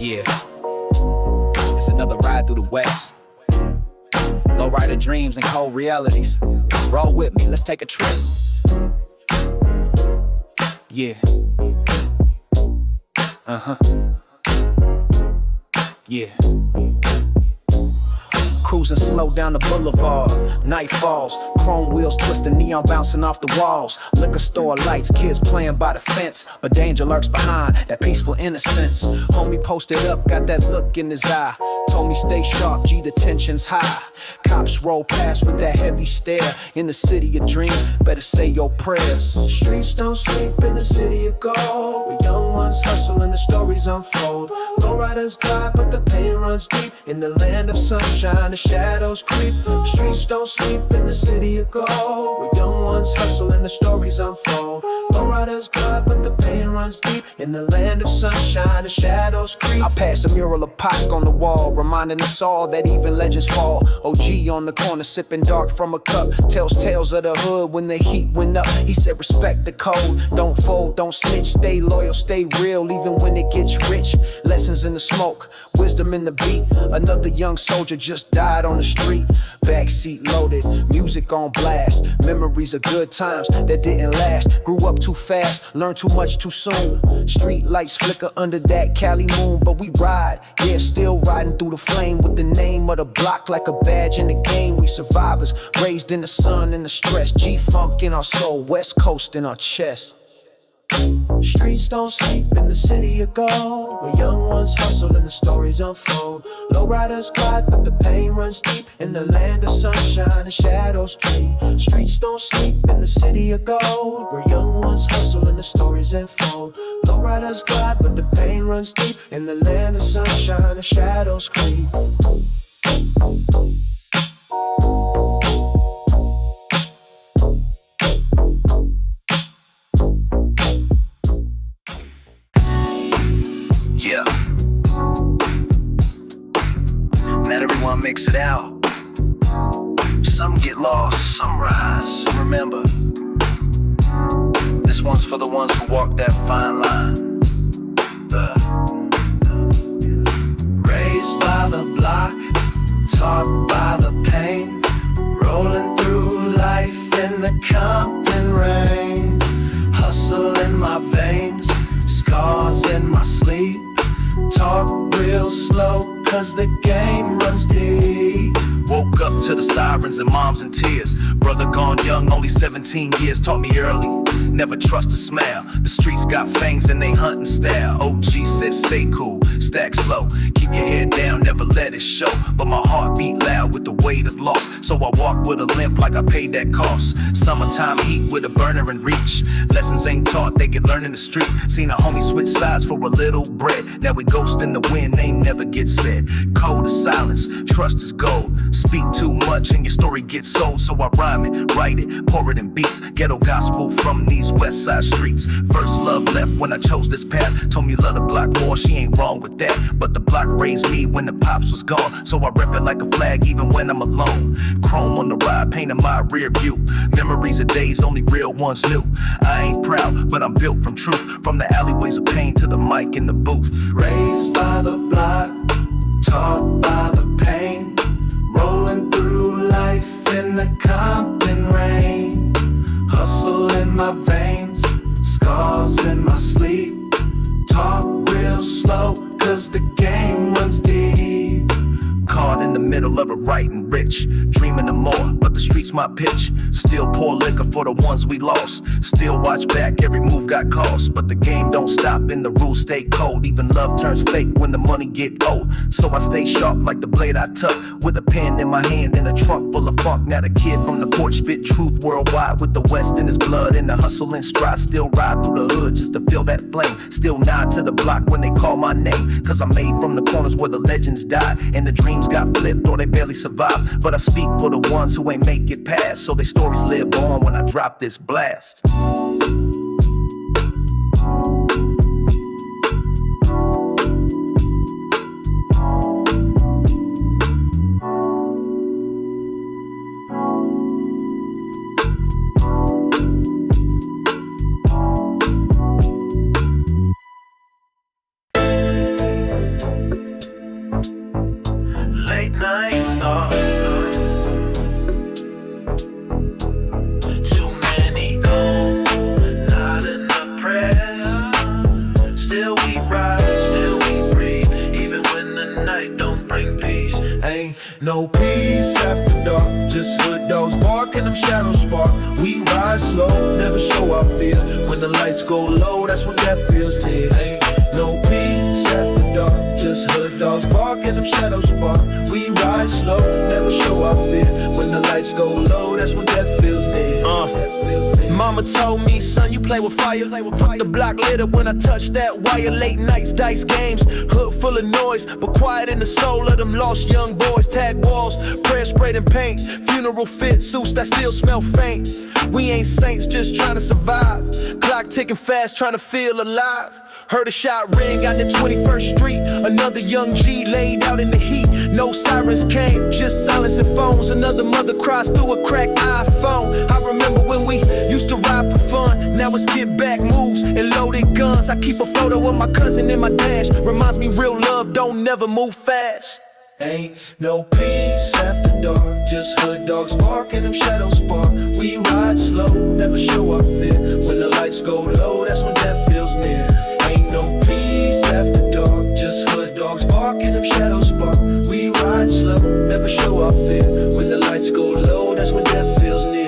Yeah, it's another ride through the West. Lowrider dreams and cold realities. Roll with me, let's take a trip. Yeah. Yeah. Cruising slow down the boulevard, night falls, chrome wheels twisting, neon bouncing off the walls. Liquor store lights, kids playing by the fence, but danger lurks behind that peaceful innocence. Homie posted up, got that look in his eye. Told me stay sharp, G, the tension's high. Cops roll past with that heavy stare. In the city of dreams, better say your prayers. Streets don't sleep in the city of gold. We young ones hustle and the stories unfold. Lowriders glide, but the pain runs deep. In the land of sunshine, the shadows creep. Streets don't sleep in the city of gold. We young ones hustle and the stories unfold. Lowriders glide, but the pain runs deep. In the land of sunshine, the shadows creep. I pass a mural of Pac on the wall, reminding us all that even legends fall. OG on the corner sipping dark from a cup, tells tales of the hood when the heat went up. He said respect the code, don't fold, don't snitch, stay loyal, stay real even when it gets rich. Lessons in the smoke, wisdom in the beat. Another young soldier just died on the street. Backseat loaded, music on blast. Memories of good times that didn't last. Grew up too fast, learned too much too soon. Street lights flicker under that Cali moon, but we ride, yeah, still riding through the flame with the name of the block like a badge in the game. We survivors, raised in the sun and the stress. G-Funk in our soul, West Coast in our chest. Streets don't sleep in the city of gold. Where young ones hustle and the stories unfold. Lowriders glide, but the pain runs deep. In the land of sunshine and shadows dream. Streets don't sleep in the city of gold. Where young ones hustle and the stories unfold. Lowriders glide, but the pain runs deep. In the land of sunshine and shadows creep. Yeah. Not everyone makes it out. Some get lost, some rise. Remember, this one's for the ones who walk that fine line. Raised by the block, taught by the pain, rolling through life in the Compton rain. Hustle in my veins, scars in my sleep. Talk real slow, cause the game runs deep. Woke up to the sirens and moms in tears. Brother gone young, only 17 years. Taught me early, never trust a smile. The streets got fangs and they hunting style. OG said stay cool, stack slow. Keep your head down, never let it show. But my heart beat loud with the weight of loss. So I walk with a limp like I paid that cost. Summertime heat with a burner in reach. Lessons ain't taught, they get learned in the streets. Seen a homie switch sides for a little bread. Now we ghost in the wind, name never gets said. Cold is silence, trust is gold. Speak too much and your story gets sold. So I rhyme it, write it, pour it in beats. Ghetto gospel from these west side streets. First love left when I chose this path. Told me love the block more, she ain't wrong with that. But the block raised me when the pops was gone. So I rep it like a flag even when I'm alone. Chrome on the ride, painting my rear view. Memories of days only real ones knew. I ain't proud, but I'm built from truth. From the alleyways of pain to the mic in the booth. Raised by the block, taught by the pain. Rolling through life in the Compton rain. Hustle in my veins, scars in my sleep. Talk real slow, cause the game runs deep. Caught in the middle of a writing rich. Dreaming of more, but the streets my pitch. Still pour liquor for the ones we lost. Still watch back, every move got cost. But the game don't stop and the rules stay cold. Even love turns fake when the money get old. So I stay sharp like the blade I tuck. With a pen in my hand and a trunk full of funk. Now the kid from the porch spit truth worldwide. With the West in his blood and the hustle and stride. Still ride through the hood just to feel that flame. Still nod to the block when they call my name. Cause I'm made from the corners where the legends died. And the dreams got flipped or they barely survived. But I speak for the ones who ain't make it past. So their stories live on when I drop this blast. Still we rise, still we breathe, even when the night don't bring peace. Ain't no peace after dark, just hood dogs bark and them shadows spark. We ride slow, never show our fear. When the lights go low, that's when death feels near. Ain't no peace after dark, just hood dogs bark and them shadows spark. We ride slow, never show our fear. When the lights go low, that's when death feels near. Mama told me, son, you play with fire. Fuck the block lit up when I touch that wire. Late nights, dice games, hood full of noise, but quiet in the soul of them lost young boys. Tag walls, prayer sprayed in paint, funeral fit suits that still smell faint. We ain't saints, just trying to survive. Clock ticking fast, trying to feel alive. Heard a shot ring out in 21st Street. Another young G laid out in the heat. No sirens came, just silence and phones. Another mother cries through a cracked iPhone. I remember when we used to ride for fun. Now it's get back moves and loaded guns. I keep a photo of my cousin in my dash. Reminds me real love don't never move fast. Ain't no peace after dark, just hood dogs bark and them shadows spark. We ride slow, never show our fear. When the lights go low, that's when death feels near. Ain't no peace after dark, just hood dogs bark and them shadows spark. We ride slow, never show our fear. When the lights go low, that's when death feels near.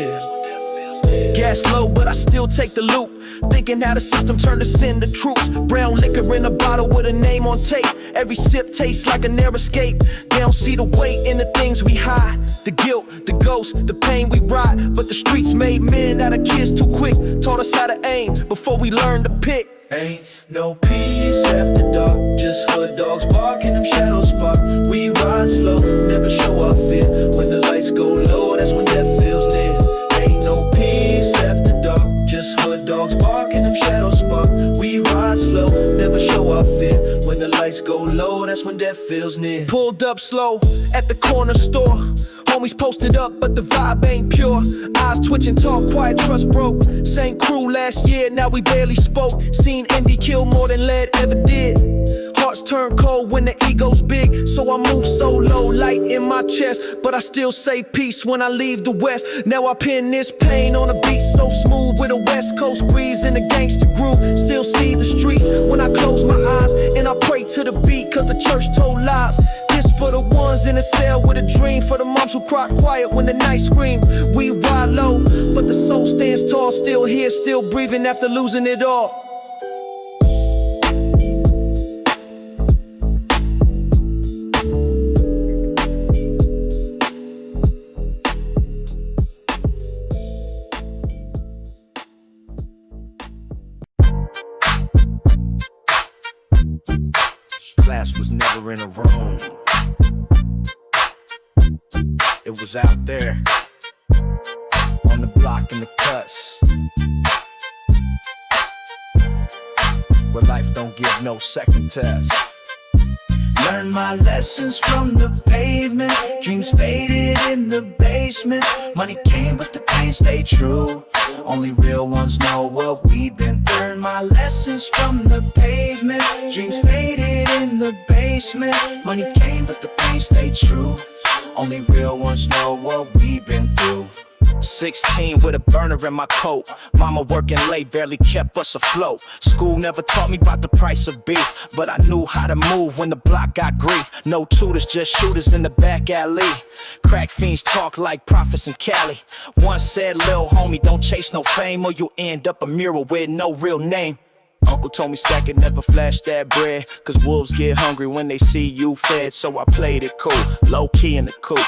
Gas low, but I still take the loop. Thinking how the system turned us into troops. Brown liquor in a bottle with a name on tape. Every sip tastes like an air escape. They don't see the weight in the things we hide. The guilt, the ghost, the pain we ride. But the streets made men out of kids too quick. Taught us how to aim before we learned to pick. Ain't no peace after dark, just hood dogs bark and them shadows spark. We ride slow, never show our fear. When the lights go low, that's when death feels near. Ain't no peace after dark, just hood dogs bark and them shadows spark. We ride slow, never show our fear. When the lights go low, that's when death feels near. Pulled up slow at the corner store. Homies posted up, but the vibe ain't pure. Eyes twitching, talk quiet, trust broke. Same crew last year, now we barely spoke. Seen envy kill more than lead ever did. Hearts turn cold when the ego's big. So I move so low, light in my chest. But I still say peace when I leave the west. Now I pin this pain on a beat so smooth, with a west coast breeze and a gangster groove. Still see the streets when I close my eyes, and I pray to the beat cause the church told lies. This for the ones in a cell with a dream, for the moms who cry quiet when the night scream. We ride low, but the soul stands tall. Still here, still breathing after losing it all. Class was never in a room. It was out there, on the block in the cuts, where life don't give no second test. Learn my lessons from the pavement. Dreams faded in the basement. Money came but the pain stayed true. Only real ones know what we've been through. Learn my lessons from the pavement. Dreams faded in the basement. Money came but the pain stayed true. Only real ones know what we've been through. 16 with a burner in my coat. Mama working late, barely kept us afloat. School never taught me about the price of beef, but I knew how to move when the block got grief. No tutors, just shooters in the back alley. Crack fiends talk like prophets in Cali. Once said, lil' homie, don't chase no fame, or you'll end up a mural with no real name. Uncle told me stack it, never flash that bread, cause wolves get hungry when they see you fed. So I played it cool, low key in the coop,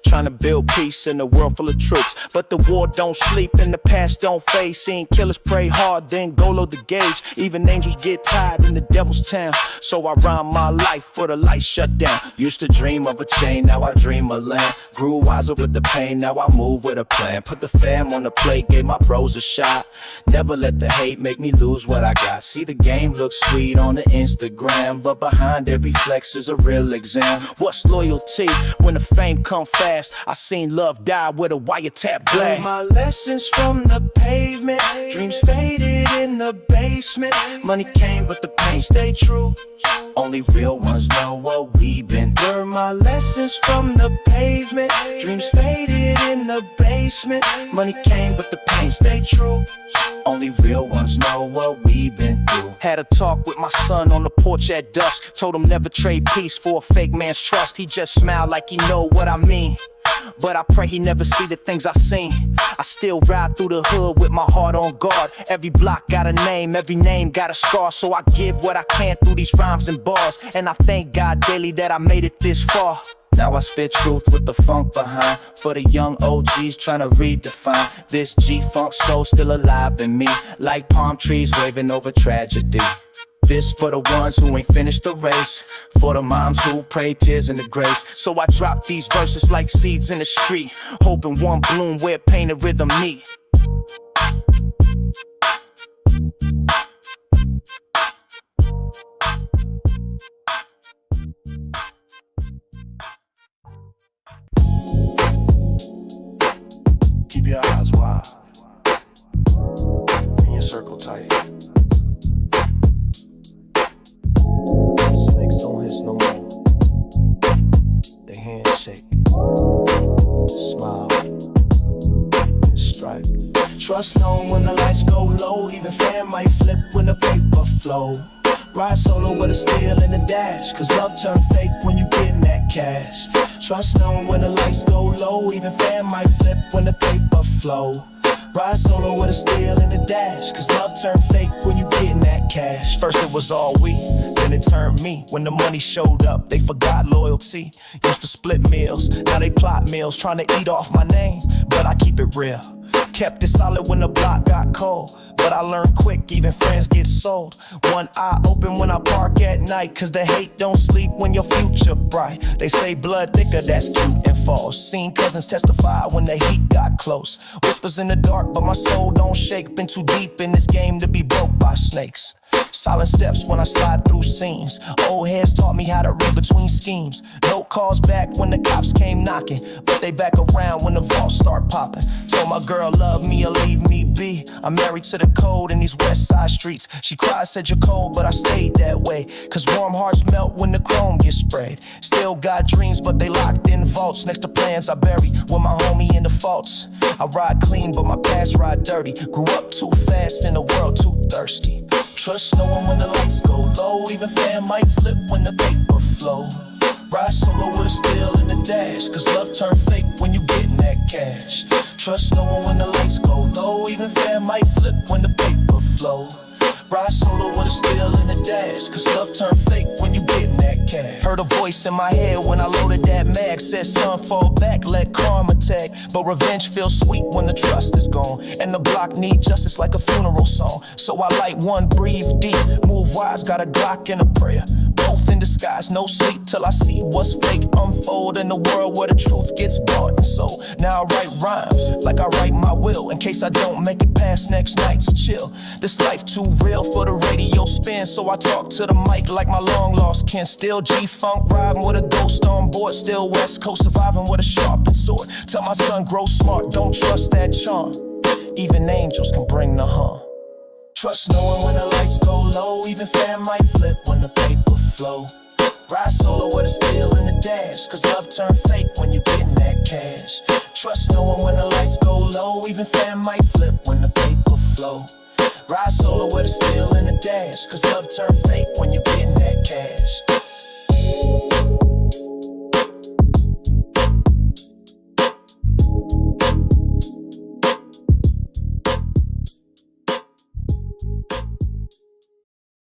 trying to build peace in a world full of troops. But the war don't sleep and the past don't fade. Seeing killers pray hard, then go load the gauge. Even angels get tired in the devil's town. So I rhyme my life for the lights shut down. Used to dream of a chain, now I dream of land. Grew wiser with the pain, now I move with a plan. Put the fam on the plate, gave my bros a shot. Never let the hate make me lose what I got. See, the game looks sweet on the Instagram, but behind every flex is a real exam. What's loyalty when the fame come fast? I seen love die with a wiretap blast. Learned my lessons from the pavement. Dreams faded in the basement. Money came but the pain stayed true. Only real ones know what we've been through. learned my lessons from the pavement. Dreams faded in the basement. Money came, but the pain stayed true. Only real ones know what we've been through. Had a talk with my son on the porch at dusk. Told him never trade peace for a fake man's trust. He just smiled like he know what I mean. But I pray he never see the things I seen. I still ride through the hood with my heart on guard. Every block got a name, every name got a scar. So I give what I can through these rhymes and bars. And I thank God daily that I made it this far. Now I spit truth with the funk behind. For the young OGs trying to redefine this G-Funk soul still alive in me. Like palm trees waving over tragedy. This for the ones who ain't finished the race. For the moms who pray tears in the grace. So I drop these verses like seeds in the street, hoping one bloom where pain and rhythm meet. Keep your eyes wide and your circle tight. Snakes don't hiss no more. They handshake, smile, and strike. Trust no one when the lights go low. Even fan might flip when the paper flow. Ride solo with a steal in the dash. Cause love turn fake when you gettin' that cash. Trust no one when the lights go low. Even fan might flip when the paper flow. Ride solo with a steal in the dash. Cause love turn fake when you gettin' that cash. First it was all we, then it turned me. When the money showed up, they forgot loyalty. Used to split meals, now they plot meals. Trying to eat off my name, but I keep it real. Kept it solid when the block got cold. But I learned quick, even friends get sold. One eye open when I park at night. Cause the hate don't sleep when your future bright. They say blood thicker, that's cute and false. Seen cousins testify when the heat got close. Whispers in the dark, but my soul don't shake. Been too deep in this game to be broke by snakes. Silent steps when I slide through scenes. Old heads taught me how to read between schemes. No calls back when the cops came knocking, but they back around when the vaults start popping. Told my girl love me or leave me be. I'm married to the code in these west side streets. She cried, said you're cold, but I stayed that way. Cause warm hearts melt when the chrome gets sprayed. Still got dreams, but they locked in vaults. Next to plans I bury with my homie in the faults. I ride clean, but my past ride dirty. Grew up too fast in a world too thirsty. Trust no one when the lights go low. Even fan might flip when the paper flow. Ride solo with a steal in the dash. Cause love turn fake when you gettin' that cash. Trust no one when the lights go low. Even fan might flip when the paper flow. Ride solo with a steal in the dash. Cause love turn fake when you gettin' that cash. Heard a voice in my head when I loaded that mag. Said son, fall back, let karma tag. But revenge feels sweet when the trust is gone. And the block need justice like a funeral song. So I light one, breathe deep, move wise, got a Glock and a prayer. Both in disguise, no sleep till I see what's fake unfold in the world where the truth gets bought and sold. Now I write rhymes like I write my will, in case I don't make it past next night's chill. This life too real for the radio spin, so I talk to the mic like my long lost kin. Still G-Funk riding with a ghost on board. Still West Coast surviving with a sharpened sword. Tell my son grow smart, don't trust that charm. Even angels can bring the harm. Trust no one when the lights go low. Even fan might flip when the paper flow. Ride solo with a steal in the dash. Cause love turn fake when you gettin' that cash. Trust no one when the lights go low. Even fan might flip when the paper flow. Ride solo with a steal in the dash. Cause love turn fake when you get